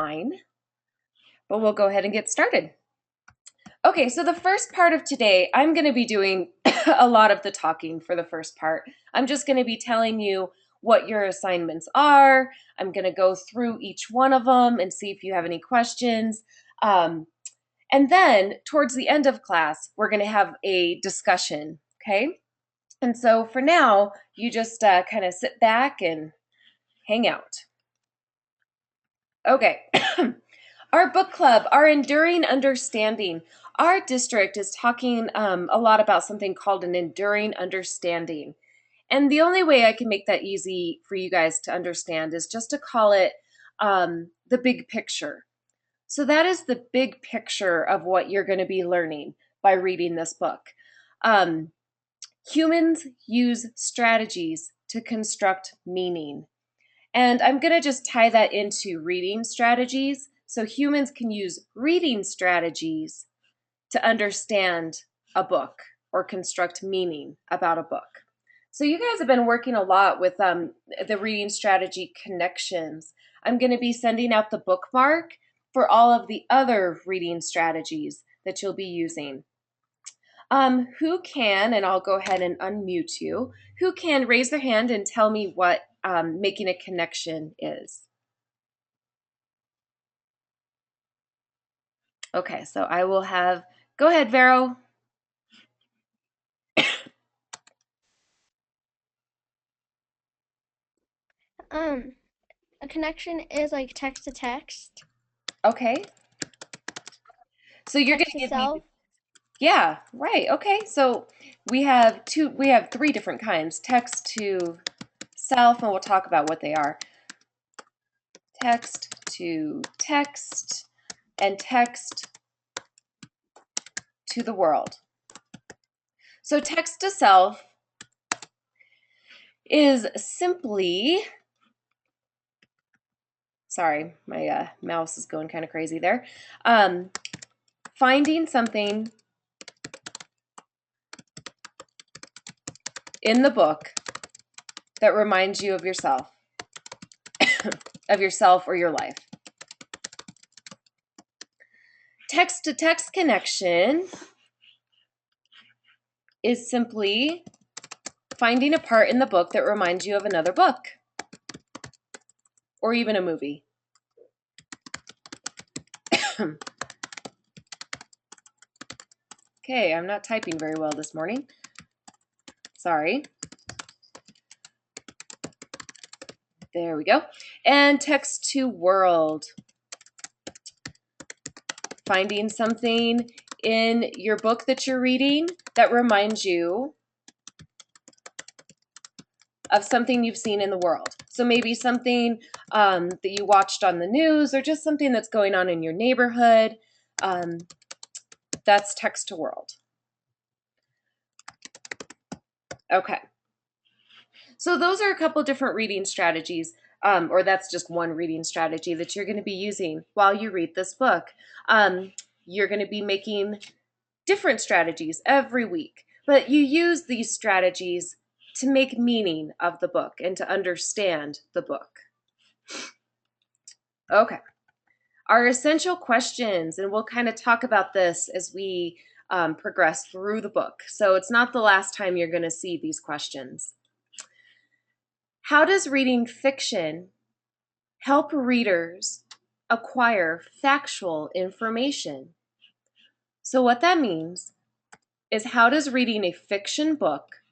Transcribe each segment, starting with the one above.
9, but we'll go ahead and get started. Okay, so the first part of today, I'm going to be doing a lot of the talking for the first part. I'm just going to be telling you what your assignments are. I'm going to go through each one of them and see if you have any questions. And then towards the end of class, we're going to have a discussion, okay? And so for now, you just kind of sit back and hang out. Okay. Our book club, our enduring understanding. Our district is talking a lot about something called an enduring understanding. And the only way I can make that easy for you guys to understand is just to call it the big picture. So that is the big picture of what you're going to be learning by reading this book. Humans use strategies to construct meaning. And I'm going to just tie that into reading strategies. So humans can use reading strategies to understand a book or construct meaning about a book. So you guys have been working a lot with the reading strategy connections. I'm going to be sending out the bookmark for all of the other reading strategies that you'll be using. Who can, and I'll go ahead and unmute you, who can raise their hand and tell me what making a connection is? Okay, so I will have, go ahead, Vero. A connection is like text to text. Okay. So you're going Text to to give me, self. yeah, right. Okay. So we have 3 different kinds, text to self, and we'll talk about what they are. Text to text and text to the world. So text to self is simply, sorry, my mouse is going kind of crazy there. Finding something in the book that reminds you of yourself, or your life. Text to text connection is simply finding a part in the book that reminds you of another book or even a movie. Okay, I'm not typing very well this morning. Sorry. There we go. And text to world. Finding something in your book that you're reading that reminds you of something you've seen in the world. So maybe something that you watched on the news or just something that's going on in your neighborhood. That's text to world. Okay. So those are a couple different reading strategies, or that's just one reading strategy that you're going to be using while you read this book. You're going to be making different strategies every week, but you use these strategies to make meaning of the book and to understand the book. Okay. Our essential questions, and we'll kind of talk about this as we progress through the book. So it's not the last time you're going to see these questions. How does reading fiction help readers acquire factual information? So what that means is, how does reading a fiction book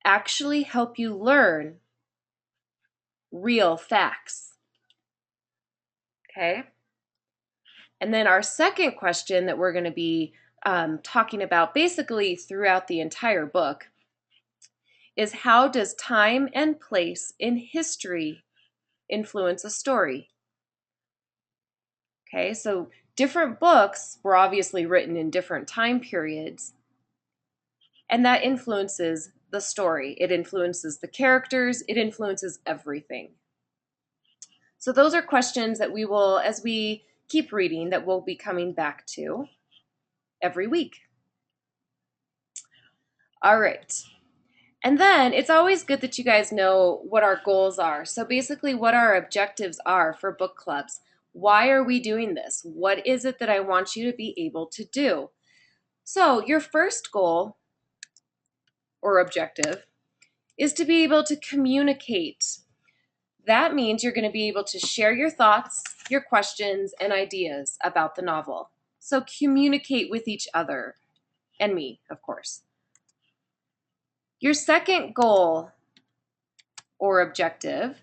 actually help you learn real facts? Okay. And then our second question that we're going to be talking about basically throughout the entire book is, how does time and place in history influence a story? Okay, so different books were obviously written in different time periods, and that influences the story. It influences the characters, it influences everything. So those are questions that we will, as we keep reading, that we'll be coming back to every week. All right. And then it's always good that you guys know what our goals are. So basically, what our objectives are for book clubs. Why are we doing this? What is it that I want you to be able to do? So, your first goal or objective is to be able to communicate. That means you're going to be able to share your thoughts, your questions, and ideas about the novel. So, communicate with each other and me, of course. Your second goal or objective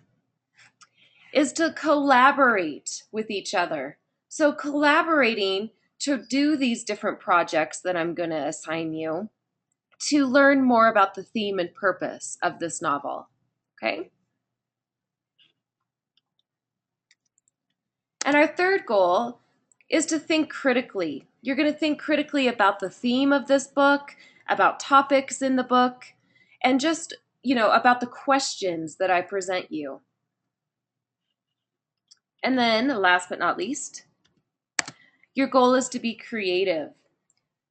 is to collaborate with each other. So, collaborating to do these different projects that I'm going to assign you to learn more about the theme and purpose of this novel. Okay? And our third goal is to think critically. You're going to think critically about the theme of this book, about topics in the book, and just, about the questions that I present you. And then, last but not least, your goal is to be creative.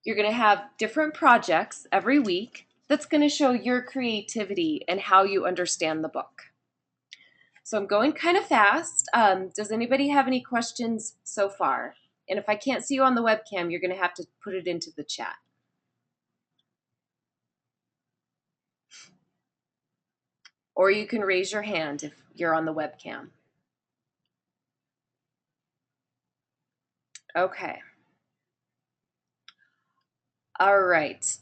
You're going to have different projects every week that's going to show your creativity and how you understand the book. So I'm going kind of fast. Does anybody have any questions so far? And if I can't see you on the webcam, you're going to have to put it into the chat. Or you can raise your hand if you're on the webcam. Okay. All right.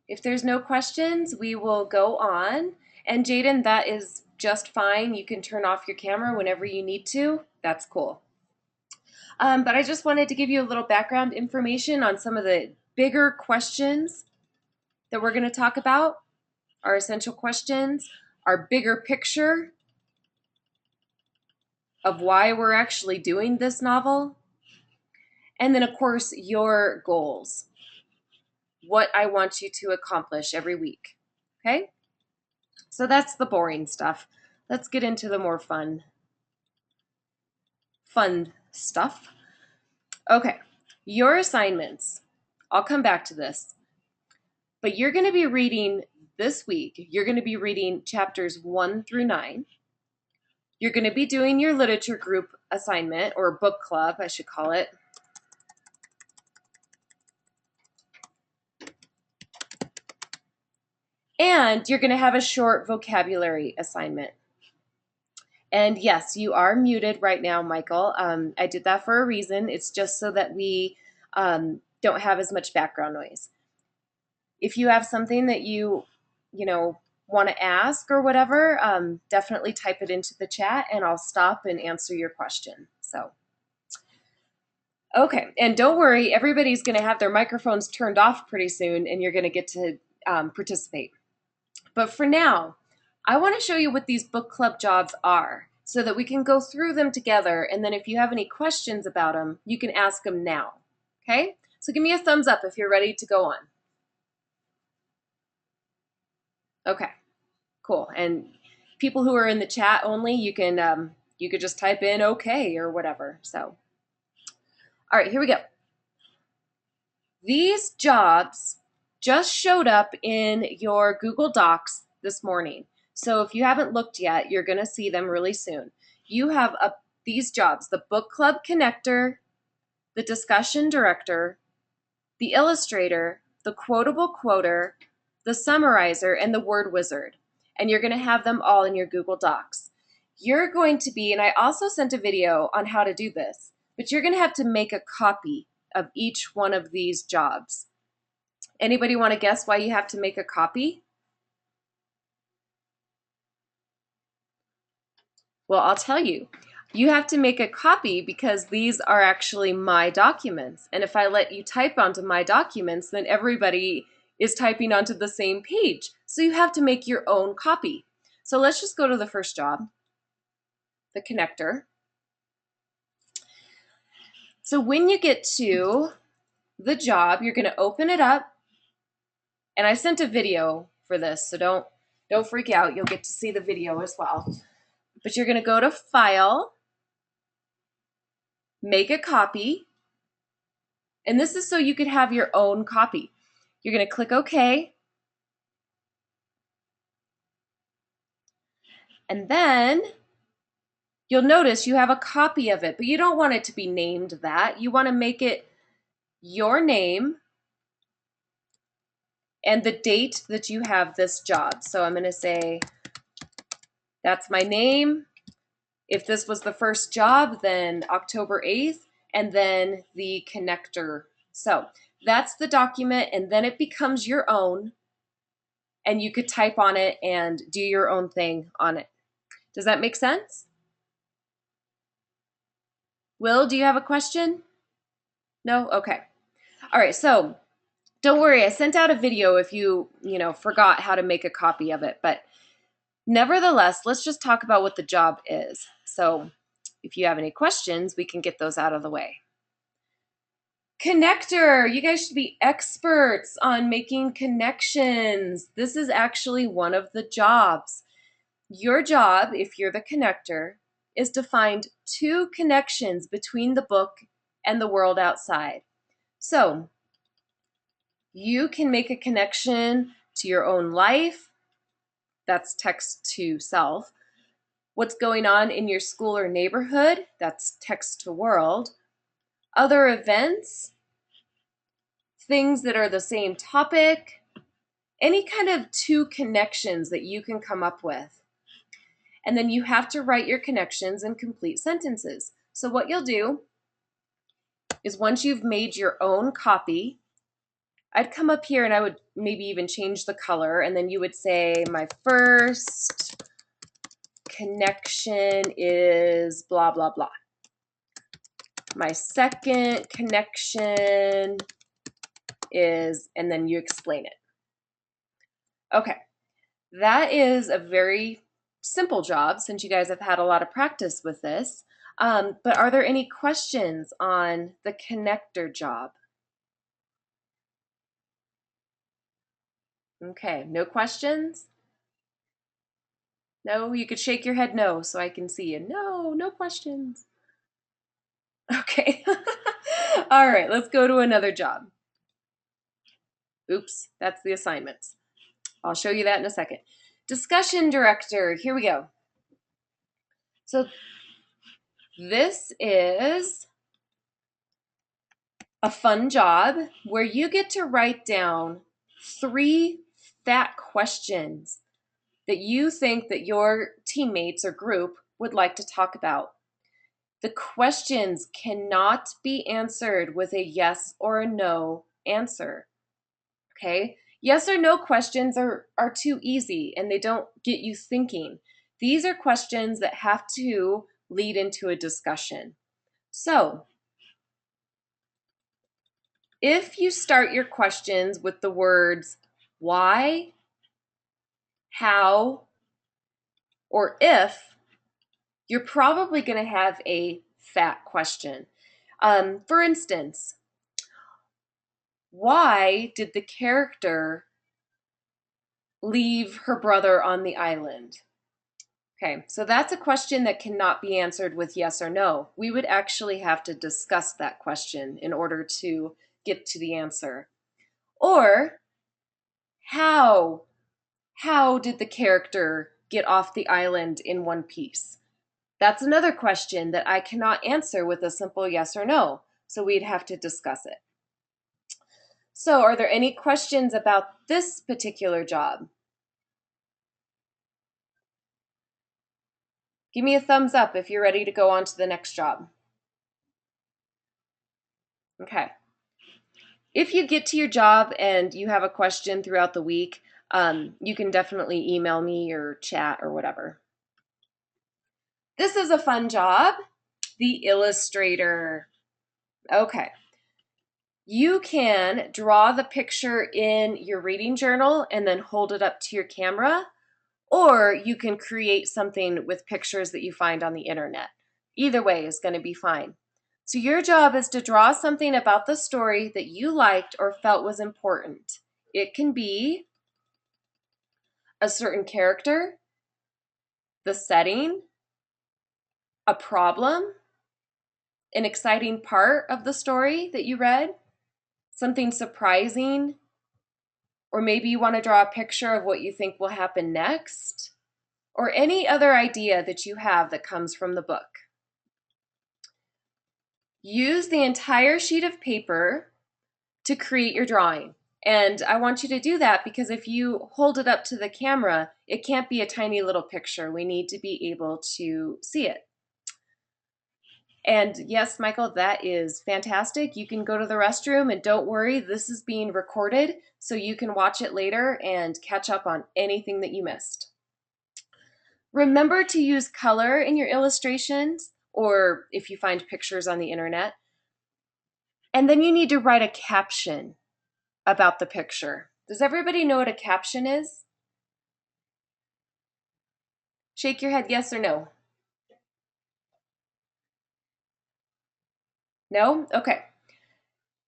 If there's no questions, we will go on. And Jaden, that is just fine. You can turn off your camera whenever you need to. That's cool. But I just wanted to give you a little background information on some of the bigger questions that we're going to talk about, our essential questions, our bigger picture of why we're actually doing this novel, and then, of course, your goals, what I want you to accomplish every week. Okay? So that's the boring stuff. Let's get into the more fun stuff. Okay, your assignments. I'll come back to this. But you're going to be reading this week, you're going to be reading chapters 1 through 9. You're going to be doing your literature group assignment, or book club, I should call it. And you're going to have a short vocabulary assignment. And yes, you are muted right now, Michael. I did that for a reason. It's just so that we don't have as much background noise. If you have something that you want to ask or whatever, definitely type it into the chat and I'll stop and answer your question. So, okay. And don't worry, everybody's going to have their microphones turned off pretty soon and you're going to get to participate. But for now, I want to show you what these book club jobs are so that we can go through them together. And then if you have any questions about them, you can ask them now. Okay? So give me a thumbs up if you're ready to go on. Okay, cool. And people who are in the chat only, you could just type in okay or whatever. So, all right, here we go. These jobs just showed up in your Google Docs this morning. So if you haven't looked yet, you're going to see them really soon. You have these jobs: the book club connector, the discussion director, the illustrator, the quotable quoter, the summarizer, and the word wizard. And you're going to have them all in your Google Docs. You're going to be, and I also sent a video on how to do this, but you're going to have to make a copy of each one of these jobs. Anybody want to guess why you have to make a copy? Well, I'll tell you. You have to make a copy because these are actually my documents. And if I let you type onto my documents, then everybody is typing onto the same page. So you have to make your own copy. So let's just go to the first job, the connector. So when you get to the job, you're going to open it up. And I sent a video for this, so don't freak out. You'll get to see the video as well. But you're going to go to File, Make a Copy. And this is so you could have your own copy. You're going to click OK. And then you'll notice you have a copy of it, but you don't want it to be named that. You want to make it your name and the date that you have this job. So I'm going to say, that's my name. If this was the first job, then October 8th, and then the connector. So that's the document, and then it becomes your own, and you could type on it and do your own thing on it. Does that make sense? Will, do you have a question? No? Okay. All right, so don't worry, I sent out a video if you forgot how to make a copy of it, but nevertheless, let's just talk about what the job is. So if you have any questions, we can get those out of the way. Connector, you guys should be experts on making connections. This is actually one of the jobs. Your job, if you're the connector, is to find two connections between the book and the world outside. So you can make a connection to your own life. That's text to self. What's going on in your school or neighborhood? That's text to world. Other events, things that are the same topic, any kind of two connections that you can come up with. And then you have to write your connections in complete sentences. So what you'll do is once you've made your own copy, I'd come up here and I would maybe even change the color, and then you would say, my first connection is blah, blah, blah. My second connection is, and then you explain it. Okay, that is a very simple job since you guys have had a lot of practice with this. But are there any questions on the connector job? Okay, no questions? No, you could shake your head no so I can see you. No, no questions. Okay. All right, let's go to another job. Oops, that's the assignments. I'll show you that in a second. Discussion director, here we go. So this is a fun job where you get to write down 3 fat questions that you think that your teammates or group would like to talk about. The questions cannot be answered with a yes or a no answer. Okay? Yes or no questions are too easy and they don't get you thinking. These are questions that have to lead into a discussion. So, if you start your questions with the words why, how, or if, you're probably going to have a fat question. For instance, why did the character leave her brother on the island? Okay, so that's a question that cannot be answered with yes or no. We would actually have to discuss that question in order to get to the answer. Or how? How did the character get off the island in one piece? That's another question that I cannot answer with a simple yes or no, so we'd have to discuss it. So, are there any questions about this particular job? Give me a thumbs up if you're ready to go on to the next job. Okay. If you get to your job and you have a question throughout the week, you can definitely email me or chat or whatever. This is a fun job, the illustrator. Okay. You can draw the picture in your reading journal and then hold it up to your camera, or you can create something with pictures that you find on the internet. Either way is going to be fine. So your job is to draw something about the story that you liked or felt was important. It can be a certain character, the setting, a problem, an exciting part of the story that you read, something surprising, or maybe you want to draw a picture of what you think will happen next, or any other idea that you have that comes from the book. Use the entire sheet of paper to create your drawing. And I want you to do that because if you hold it up to the camera, it can't be a tiny little picture. We need to be able to see it. And yes, Michael, that is fantastic. You can go to the restroom and don't worry, this is being recorded so you can watch it later and catch up on anything that you missed. Remember to use color in your illustrations or if you find pictures on the internet. And then you need to write a caption about the picture. Does everybody know what a caption is? Shake your head yes or no. No? Okay.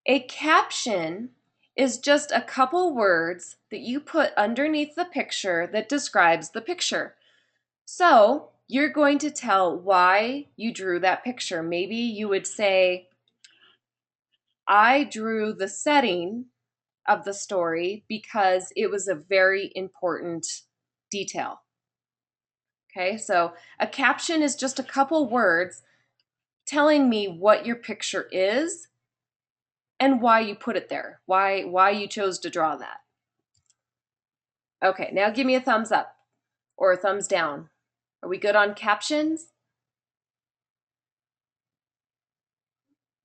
A caption is just a couple words that you put underneath the picture that describes the picture. So you're going to tell why you drew that picture. Maybe you would say, I drew the setting of the story because it was a very important detail. Okay, so a caption is just a couple words telling me what your picture is and why you put it there, why you chose to draw that. Okay, now give me a thumbs up or a thumbs down. Are we good on captions?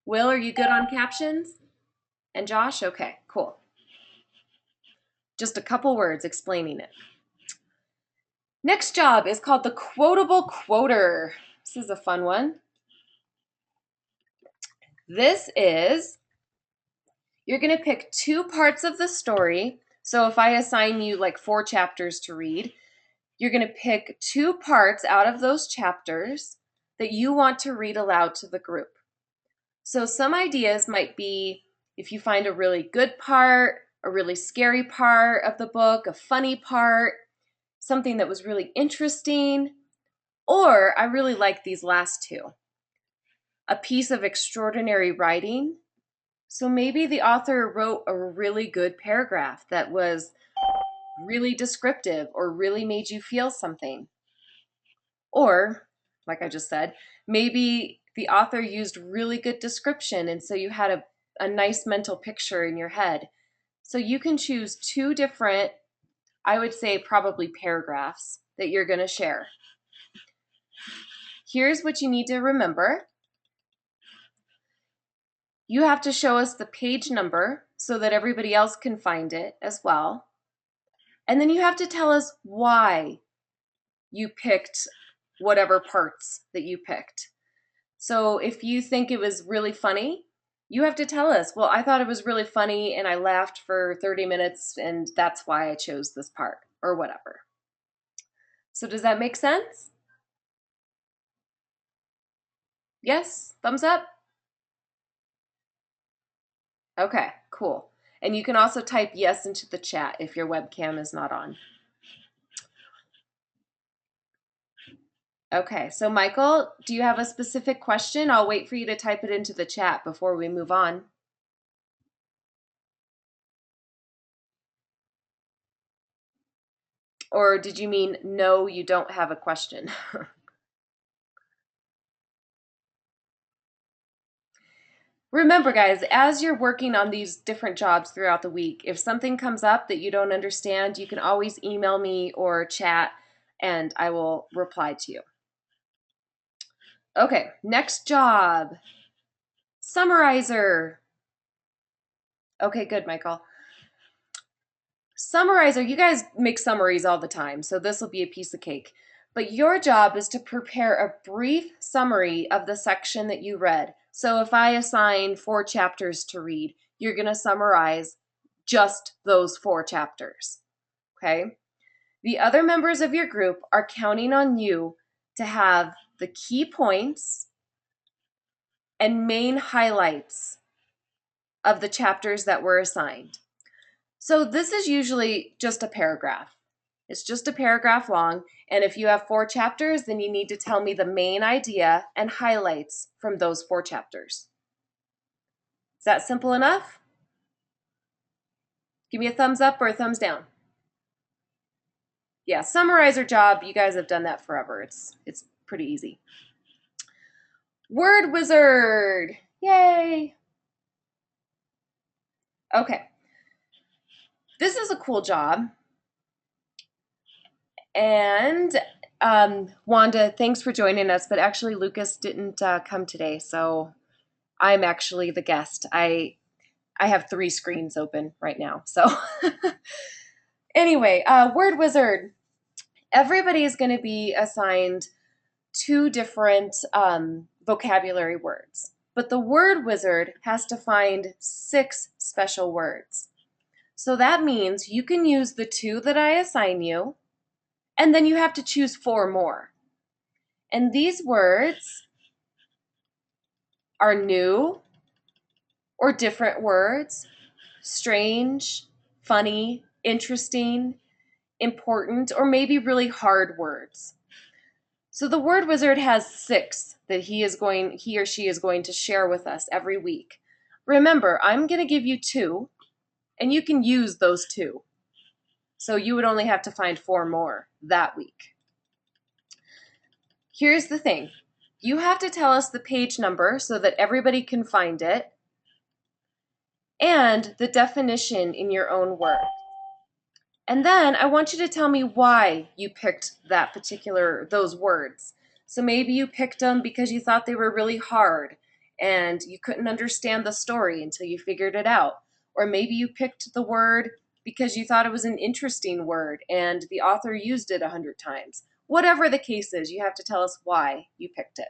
Will, are you good on captions? And Josh? Okay, cool. Just a couple words explaining it. Next job is called the quotable quoter. This is a fun one. This is, you're going to pick two parts of the story. So if I assign you like 4 chapters to read, you're going to pick 2 parts out of those chapters that you want to read aloud to the group. So some ideas might be if you find a really good part, a really scary part of the book, a funny part, something that was really interesting, or I really like these last 2. A piece of extraordinary writing. So maybe the author wrote a really good paragraph that was really descriptive or really made you feel something. Or, like I just said, maybe the author used really good description and so you had a nice mental picture in your head. So you can choose 2 different, I would say probably paragraphs that you're going to share. Here's what you need to remember. You have to show us the page number so that everybody else can find it as well. And then you have to tell us why you picked whatever parts that you picked. So if you think it was really funny, you have to tell us, well, I thought it was really funny and I laughed for 30 minutes and that's why I chose this part or whatever. So does that make sense? Yes? Thumbs up? Okay, cool. And you can also type yes into the chat if your webcam is not on. Okay, so Michael, do you have a specific question? I'll wait for you to type it into the chat before we move on. Or did you mean no, you don't have a question? Remember, guys, as you're working on these different jobs throughout the week, if something comes up that you don't understand, you can always email me or chat and I will reply to you. Okay, next job. Summarizer. Okay, good, Michael. Summarizer, you guys make summaries all the time, so this will be a piece of cake. But your job is to prepare a brief summary of the section that you read. So if I assign 4 chapters to read, you're going to summarize just those 4 chapters. Okay? The other members of your group are counting on you to have the key points and main highlights of the chapters that were assigned. So this is usually just a paragraph. It's just a paragraph long, and if you have 4 chapters, then you need to tell me the main idea and highlights from those 4 chapters. Is that simple enough? Give me a thumbs up or a thumbs down. Yeah, summarizer job, you guys have done that forever. It's pretty easy. Word wizard. Yay. Okay. This is a cool job. And Wanda, thanks for joining us. But actually, Lucas didn't come today, so I'm actually the guest. I have 3 screens open right now. So anyway, word wizard. Everybody is going to be assigned 2 different vocabulary words, but the word wizard has to find 6 special words. So that means you can use the 2 that I assign you, and then you have to choose 4 more. And these words are new or different words, strange, funny, interesting, important, or maybe really hard words. So the word wizard has 6 that he or she is going to share with us every week. Remember, I'm going to give you 2, and you can use those 2. So you would only have to find 4 more that week. Here's the thing. You have to tell us the page number so that everybody can find it, and the definition in your own words. And then I want you to tell me why you picked those words. So maybe you picked them because you thought they were really hard and you couldn't understand the story until you figured it out. Or maybe you picked the word because you thought it was an interesting word and the author used it 100 times. Whatever the case is, you have to tell us why you picked it.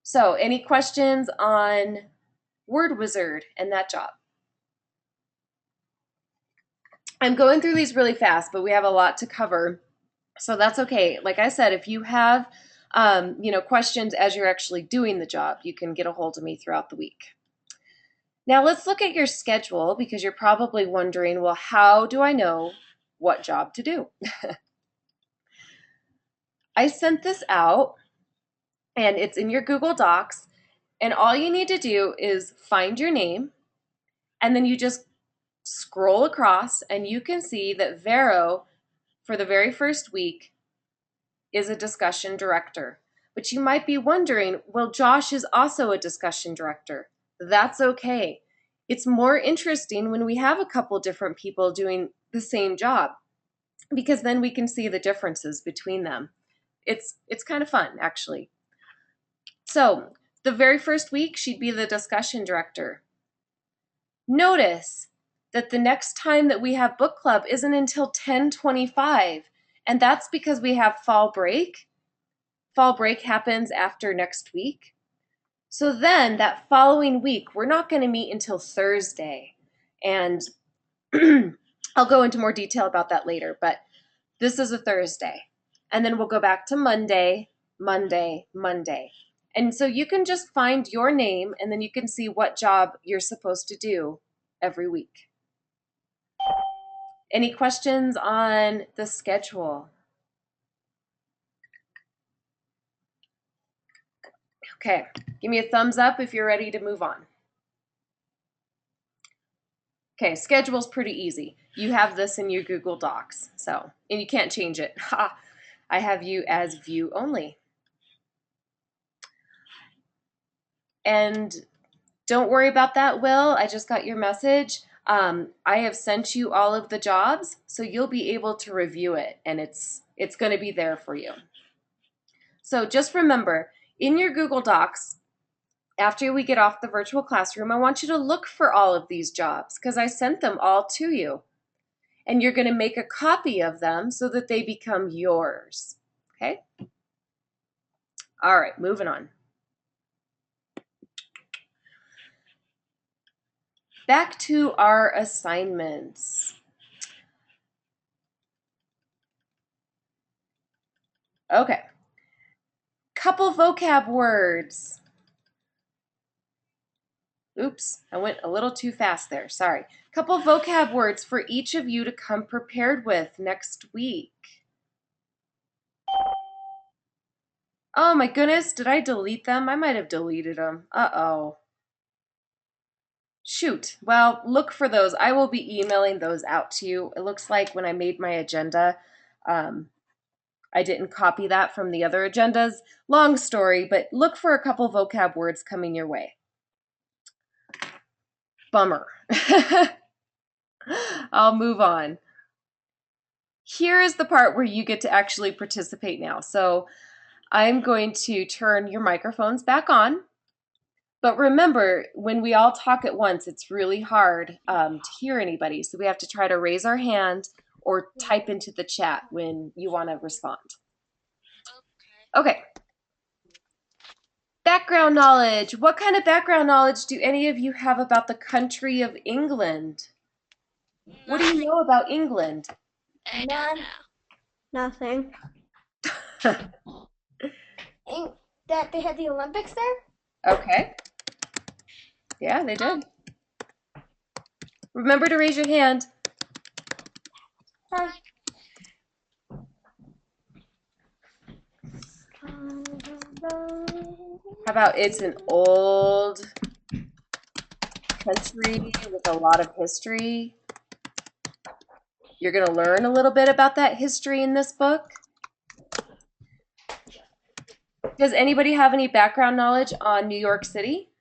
So, any questions on Word Wizard and that job? I'm going through these really fast, but we have a lot to cover. So that's okay. Like I said, if you have questions as you're actually doing the job, you can get a hold of me throughout the week. Now let's look at your schedule because you're probably wondering, well, how do I know what job to do? I sent this out and it's in your Google Docs, and all you need to do is find your name and then you just scroll across and you can see that Vero, for the very first week, is a discussion director. But you might be wondering, well, Josh is also a discussion director. That's okay. It's more interesting when we have a couple different people doing the same job because then we can see the differences between them. It's kind of fun, actually. So the very first week, she'd be the discussion director. Notice that the next time that we have book club isn't until 10:25, and that's because we have fall break. Fall break happens after next week. So then that following week, we're not going to meet until Thursday. And I'll go into more detail about that later, but this is a Thursday. And then we'll go back to Monday, Monday, Monday. And so you can just find your name and then you can see what job you're supposed to do every week. Any questions on the schedule? Okay, give me a thumbs up if you're ready to move on. Okay, schedule's pretty easy. You have this in your Google Docs, and you can't change it. Ha! I have you as view only. And don't worry about that, Will. I just got your message. I have sent you all of the jobs, so you'll be able to review it, and it's going to be there for you. So just remember, in your Google Docs, after we get off the virtual classroom, I want you to look for all of these jobs because I sent them all to you. And you're going to make a copy of them so that they become yours. Okay? All right, moving on. Back to our assignments. Okay. Couple vocab words. Oops, I went a little too fast there. Sorry. Couple vocab words for each of you to come prepared with next week. Oh my goodness, did I delete them? I might have deleted them. Uh-oh. Shoot. Well, look for those. I will be emailing those out to you. It looks like when I made my agenda, um, I didn't copy that from the other agendas. Long story, but look for a couple vocab words coming your way. Bummer. I'll move on. Here is the part where you get to actually participate now. So I'm going to turn your microphones back on. But remember, when we all talk at once, it's really hard to hear anybody. So we have to try to raise our hand or type into the chat when you want to respond. Okay. Background knowledge. What kind of background knowledge do any of you have about the country of England? What do you know about England? I don't know. Nothing. That they had the Olympics there? Okay. Yeah, they did. Remember to raise your hand. How about it's an old country with a lot of history? You're going to learn a little bit about that history in this book. Does anybody have any background knowledge on New York City?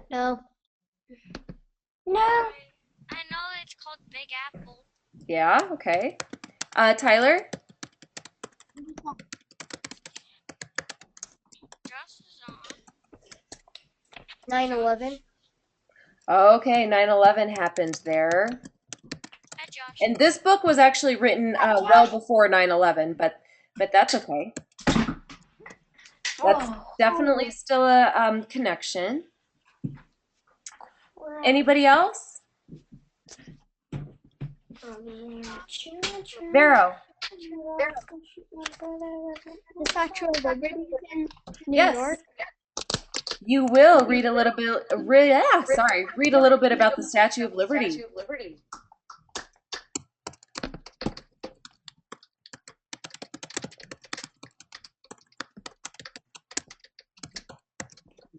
No. No. I know it's called Big Apple. Yeah, okay. Tyler? Josh is on. 9/11. Okay, 9/11 happened there. Hi, Josh. And this book was actually written well before 9/11, but that's okay. That's definitely still a connection. Anybody else? Vero. The Statue of Liberty in New Yes. York. You will read a little bit. Read a little bit about the Statue of Liberty.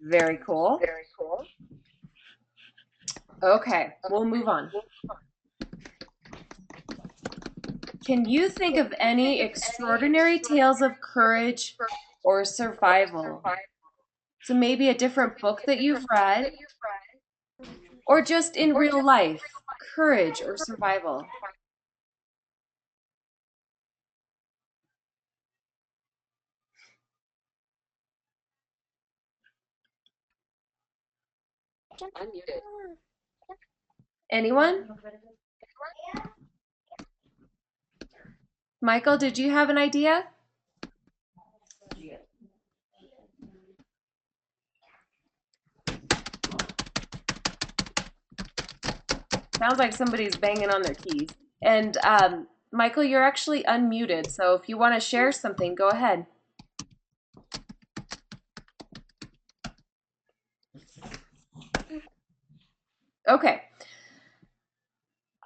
Very cool. Okay, we'll move on. Can you think of any extraordinary tales of courage or survival? So maybe a different book that you've read, or just in real life, courage or survival. Anyone? Michael, did you have an idea? Sounds like somebody's banging on their keys. And Michael, you're actually unmuted, so if you want to share something, go ahead. Okay.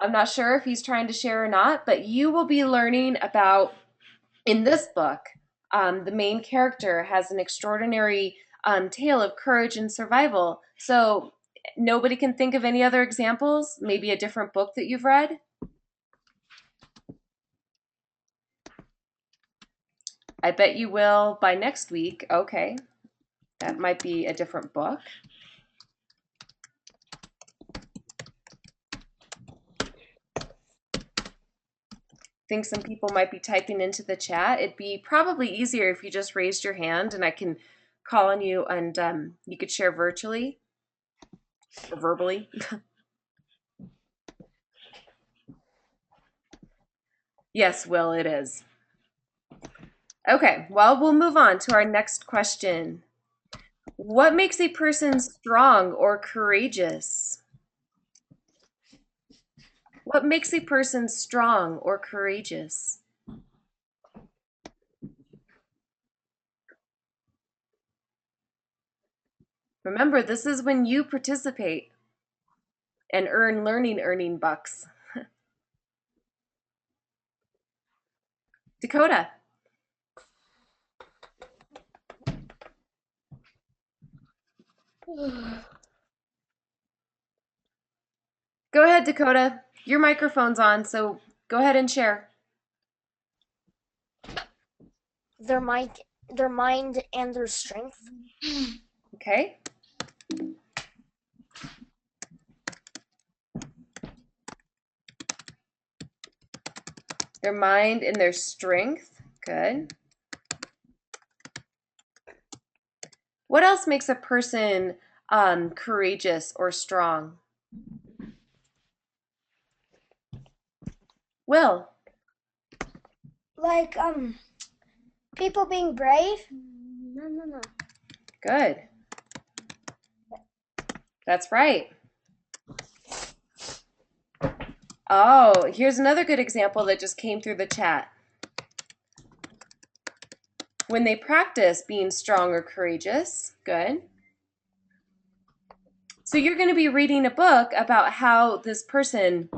I'm not sure if he's trying to share or not, but you will be learning about, in this book, the main character has an extraordinary tale of courage and survival. So nobody can think of any other examples? Maybe a different book that you've read? I bet you will by next week. Okay. That might be a different book. Think some people might be typing into the chat. It'd be probably easier if you just raised your hand and I can call on you and you could share virtually or verbally. Yes, Will, it is. Okay, well, we'll move on to our next question. What makes a person strong or courageous? What makes a person strong or courageous? Remember, this is when you participate and earn earning bucks. Dakota. Go ahead, Dakota. Your microphone's on, so go ahead and share. Their mind and their strength. Okay. Their mind and their strength. Good. What else makes a person courageous or strong? Will. Like people being brave. No. Good. That's right. Oh, here's another good example that just came through the chat. When they practice being strong or courageous. Good. So you're going to be reading a book about how this person,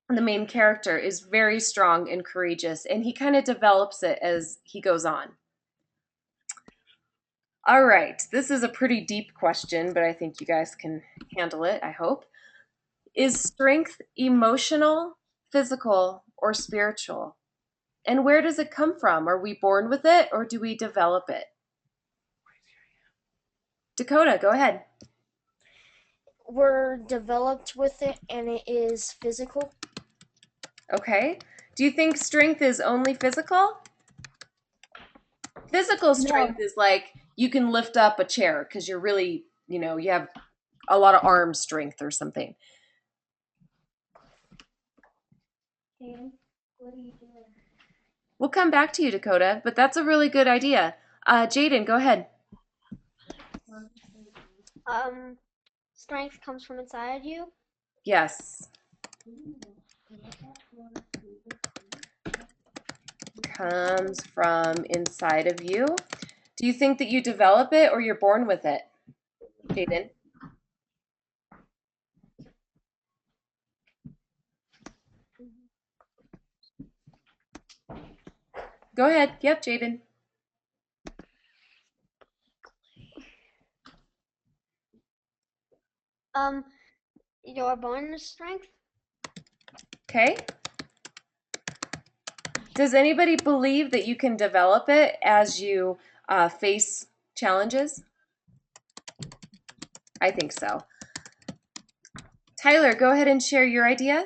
the main character, is very strong and courageous, and he kind of develops it as he goes on. All right, this is a pretty deep question, but I think you guys can handle it, I hope. Is strength emotional, physical, or spiritual? And where does it come from? Are we born with it or do we develop it? Dakota, go ahead. We're developed with it, and it is physical. Okay. Do you think strength is only physical? Physical strength is like you can lift up a chair because you're really, you have a lot of arm strength or something. Dan, what are you doing? We'll come back to you, Dakota, but that's a really good idea. Jaden, go ahead. Strength comes from inside you. Yes. Comes from inside of you. Do you think that you develop it or you're born with it, Jaden? Go ahead. Yep, Jaden. You're born with strength. Okay. Does anybody believe that you can develop it as you face challenges? I think so. Tyler, go ahead and share your idea.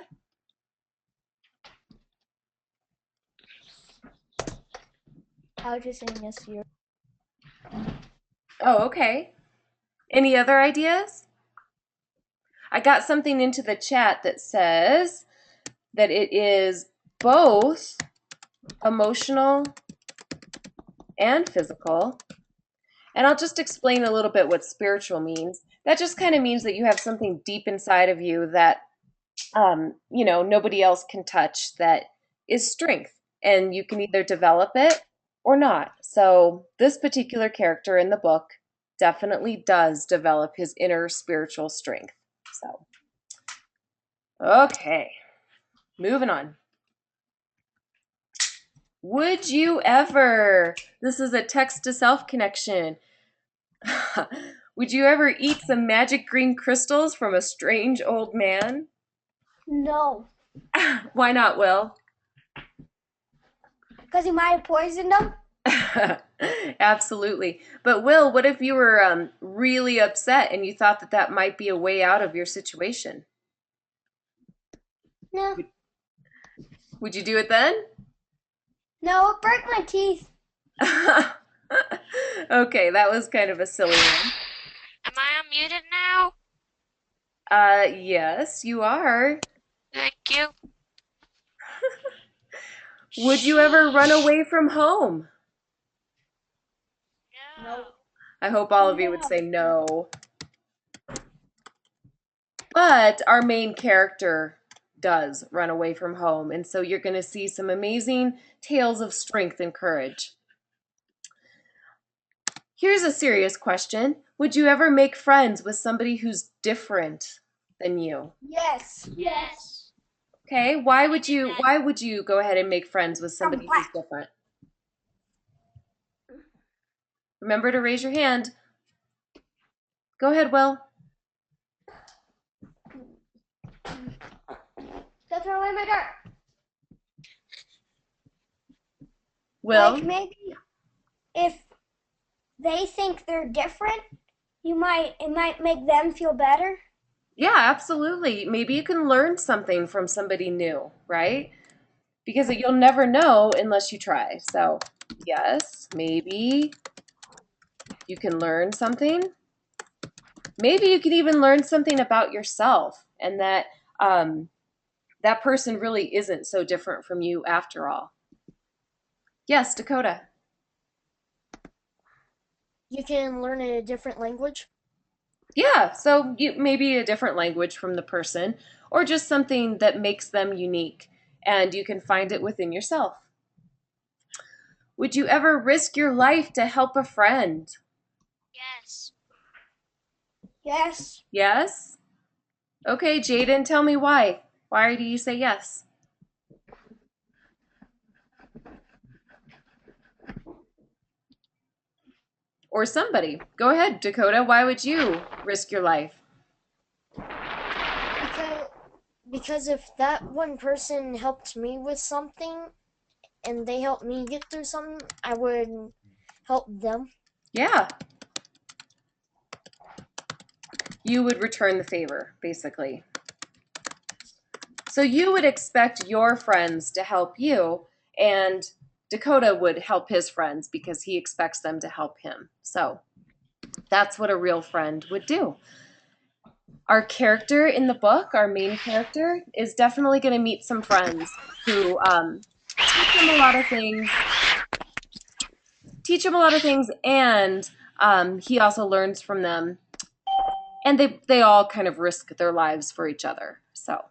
I was just saying yes to your. Oh, okay. Any other ideas? I got something into the chat that says that it is both emotional and physical. And I'll just explain a little bit what spiritual means. That just kind of means that you have something deep inside of you that, nobody else can touch that is strength. And you can either develop it or not. So this particular character in the book definitely does develop his inner spiritual strength. So, okay, moving on. Would you ever, this is a text to self connection. Would you ever eat some magic green crystals from a strange old man? No, Why not, Will? because he might have poisoned them. Absolutely. But Will, what if you were really upset and you thought that that might be a way out of your situation? No, Would you do it then? no, it broke my teeth. Okay, that was kind of a silly one. Am I unmuted now? Yes, you are. Thank you. Would you ever run away from home? No. I hope all of you would say no. But our main character does run away from home, and so you're going to see some amazing tales of strength and courage. Here's a serious question. Would you ever make friends with somebody who's different than you? Yes. Yes. Okay, why would you go ahead and make friends with somebody who's different? Remember to raise your hand. Go ahead, Will. the limiter. Will? Like maybe if they think they're different, it might make them feel better. Yeah, absolutely. Maybe you can learn something from somebody new, right? Because you'll never know unless you try. So, yes, maybe you can learn something. Maybe you could even learn something about yourself and that that person really isn't so different from you after all. Yes, Dakota. You can learn a different language. Yeah, so maybe a different language from the person or just something that makes them unique and you can find it within yourself. Would you ever risk your life to help a friend? Yes. Yes. Yes? Okay, Jaden, tell me why. Why do you say yes? Or somebody. Go ahead, Dakota. Why would you risk your life? Because because if that one person helped me with something and they helped me get through something, I would help them. Yeah. You would return the favor, basically. So you would expect your friends to help you, and Dakota would help his friends because he expects them to help him. So that's what a real friend would do. Our character in the book, our main character, is definitely going to meet some friends who teach him a lot of things, and he also learns from them. And they all kind of risk their lives for each other. So,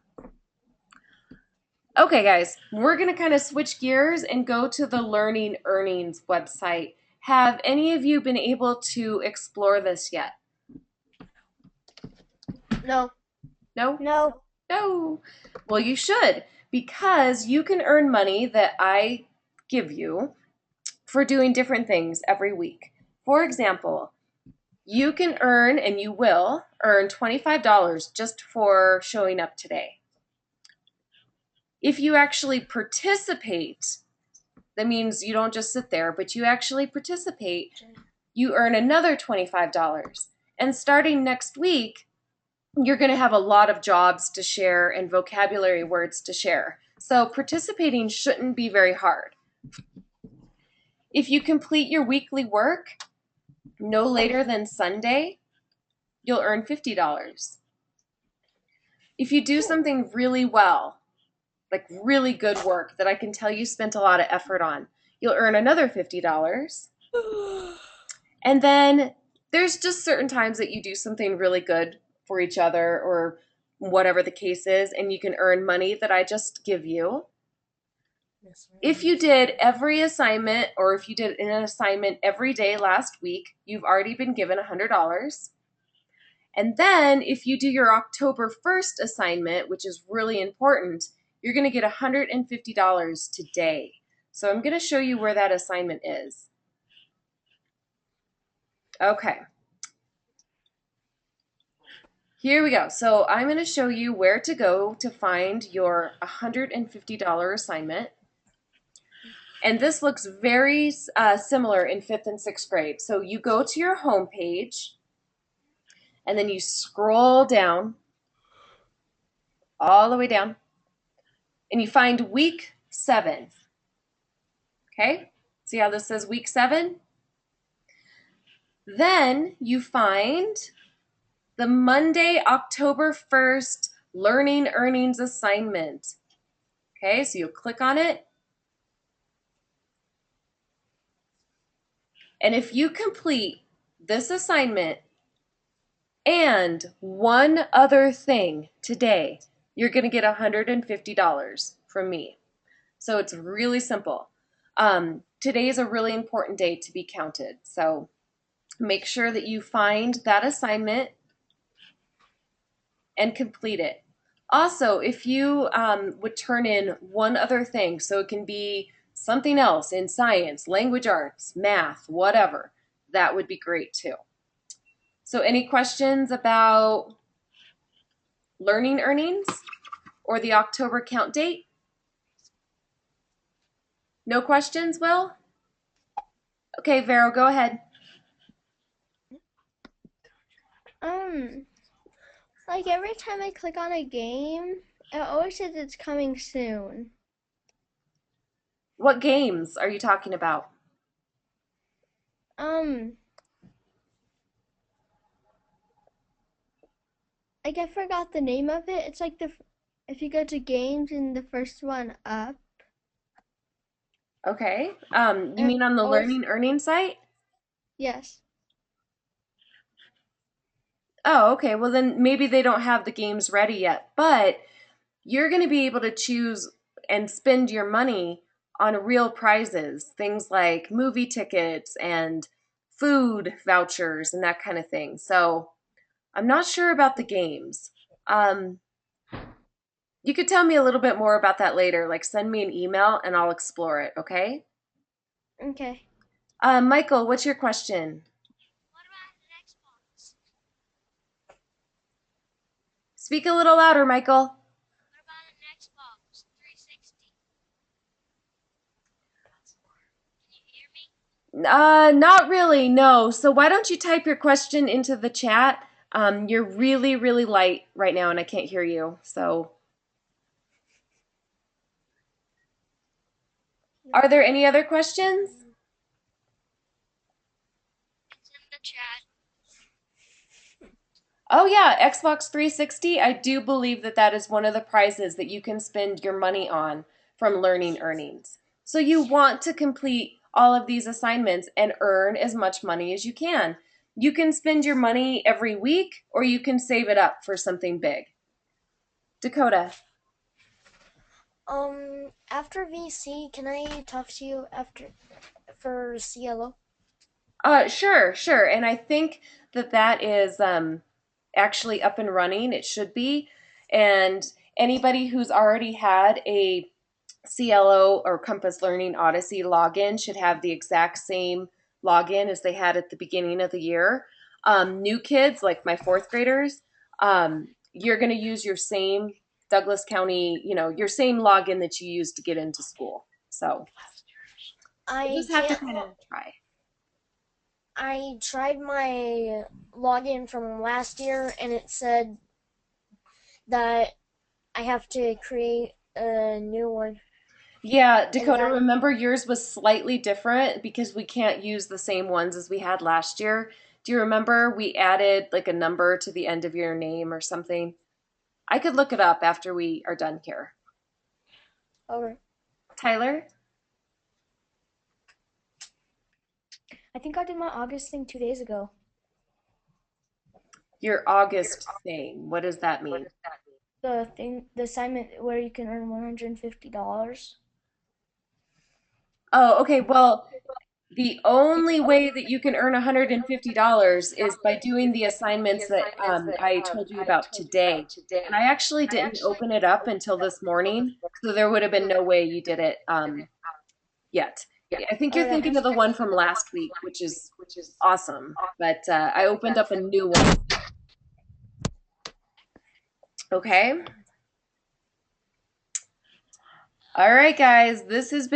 okay, guys, we're going to kind of switch gears and go to the Learning Earnings website. Have any of you been able to explore this yet? No. No? No. No. Well, you should, because you can earn money that I give you for doing different things every week. For example, you can earn, and you will earn $25 just for showing up today. If you actually participate, that means you don't just sit there, but you actually participate, you earn another $25. And starting next week, you're going to have a lot of jobs to share and vocabulary words to share. So participating shouldn't be very hard. If you complete your weekly work no later than Sunday, you'll earn $50. If you do something really well, like really good work that I can tell you spent a lot of effort on, you'll earn another $50. And then there's just certain times that you do something really good for each other or whatever the case is, and you can earn money that I just give you. If you did every assignment or if you did an assignment every day last week, you've already been given $100. And then if you do your October 1st assignment, which is really important, you're going to get $150 today. So I'm going to show you where that assignment is. Okay. Here we go. So I'm going to show you where to go to find your $150 assignment. And this looks very similar in 5th and 6th grade. So you go to your home page, and then you scroll down, all the way down, and you find week 7. Okay? See how this says week 7? Then you find the Monday, October 1st Learning Earnings assignment. Okay, so you'll click on it. And if you complete this assignment and one other thing today, you're going to get $150 from me. So it's really simple. Today is a really important day to be counted. So make sure that you find that assignment and complete it. Also, if you would turn in one other thing, so it can be something else in science, language arts, math, whatever, that would be great too. So any questions about learning earnings? or the October count date? No questions, Will? Okay, Vero, go ahead. Like every time I click on a game, it always says it's coming soon. What games are you talking about? Um, like I forgot the name of it. It's like if you go to games and the first one up. Okay. You It mean on the always Learning Earning site? yes. Oh, okay. Well, then maybe they don't have the games ready yet, but you're going to be able to choose and spend your money on real prizes, things like movie tickets and food vouchers and that kind of thing. So I'm not sure about the games. Um, you could tell me a little bit more about that later. Like send me an email and I'll explore it, okay? Okay. Michael, what's your question? What about an Xbox? Speak a little louder, Michael. What about an Xbox 360? Can you hear me? Not really, no. So why don't you type your question into the chat? You're really, really light right now and I can't hear you. So are there any other questions? It's in the chat. Oh yeah, Xbox 360. I do believe that that is one of the prizes that you can spend your money on from Learning Earnings. So you want to complete all of these assignments and earn as much money as you can. You can spend your money every week or you can save it up for something big. Dakota. After VC, can I talk to you after for CLO? Sure. And I think that that is actually up and running. It should be. And anybody who's already had a CLO or Compass Learning Odyssey login should have the exact same login as they had at the beginning of the year. New kids, like my fourth graders, you're going to use your same Douglas County, your same login that you use to get into school. So you'll I just have to can't. kind of try. I tried my login from last year, and it said that I have to create a new one. Yeah, And Dakota, remember yours was slightly different because we can't use the same ones as we had last year. Do you remember we added like a number to the end of your name or something? I could look it up after we are done here. okay. Tyler, I think I did my August thing 2 days ago. your August thing, what does that mean? The assignment where you can earn $150. Oh, okay. Well, the only way that you can earn $150 is by doing the assignments that I told you about today. And I actually didn't open it up until this morning, so there would have been no way you did it yet. I think you're Oh, that thinking of makes the one from last week, which is awesome. But I opened up a new one. Okay. All right, guys. This has been